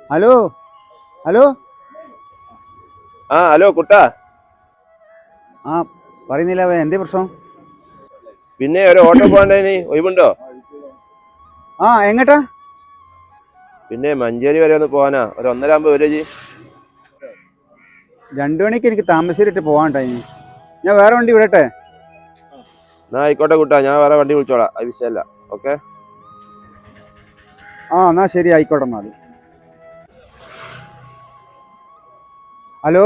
Hello hello hello കുട്ടാ. ആ പറയുന്നില്ല എന്തേ പ്രശ്നം? പിന്നെ ഒരു ഓട്ടോ പോകാൻ ഒഴിവുണ്ടോ? എങ്ങട്ടാ? പിന്നെ മഞ്ചേരി വരെ ഒന്ന് പോവാനാ. ഒരു 1:30 വരെ. 2 മണിക്ക് എനിക്ക് താമരശ്ശേരി പോവാൻ ടൈം. ഞാൻ വേറെ വണ്ടി വിടട്ടെ? എന്നാ ആയിക്കോട്ടെ കുട്ടാ, ഞാൻ വേറെ വണ്ടി വിളിച്ചോളാം, അത് വിഷയമല്ല. ഓക്കെ. എന്നാ ശരി, ആയിക്കോട്ടെ എന്നാല്. ഹലോ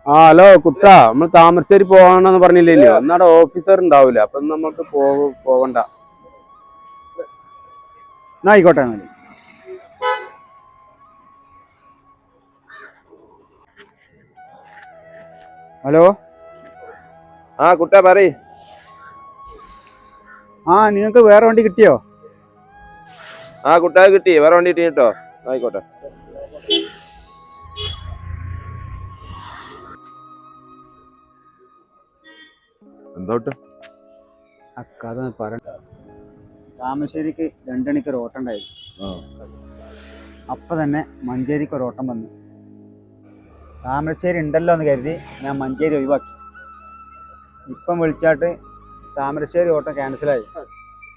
ഹലോ കുട്ടാ, നമ്മൾ താമരശ്ശേരി പോകണമെന്ന് പറഞ്ഞില്ലല്ലോ. എന്നാടെ ഓഫീസർ ഉണ്ടാവൂല, അപ്പൊ നമുക്ക് പോകണ്ട. എന്നാ ആയിക്കോട്ടെ എന്നാല്. ഹലോ കുട്ടാ പറയ്. നിങ്ങൾക്ക് വേറെ വണ്ടി കിട്ടിയോ? കുട്ടാ കിട്ടി, വേറെ വണ്ടി കിട്ടി കേട്ടോ. ആയിക്കോട്ടെ. എന്തോട്ടെ കഥ പറയണ്ട. താമരശ്ശേരിക്ക് 2 മണിക്ക് ഒരു ഓട്ടം ഉണ്ടായിരുന്നു. അപ്പൊ തന്നെ മഞ്ചേരിക്ക് ഒരു ഓട്ടം വന്നു. താമരശ്ശേരി ഉണ്ടല്ലോ എന്ന് കരുതി ഞാൻ മഞ്ചേരി ഒഴിവാക്കി. ഇപ്പം വിളിച്ചാട്ട് താമരശ്ശേരി ഓട്ടം ക്യാൻസലായി.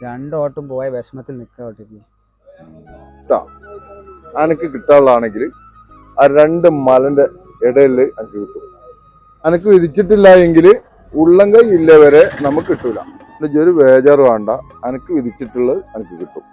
2 ഓട്ടം പോയ വിഷമത്തിൽ നിൽക്കുക. അനക്ക് കിട്ടാനുള്ളതാണെങ്കിൽ ആ 2 മലന്റെ ഇടയിൽ എനിക്ക് കിട്ടും. അനക്ക് വിധിച്ചിട്ടില്ല എങ്കിൽ ഉള്ളംകൈ ഇല്ല വരെ നമുക്ക് കിട്ടൂല. ഒരു ബേജാറ് വേണ്ട, അനക്ക് വിധിച്ചിട്ടുള്ളത് അനക്ക് കിട്ടും.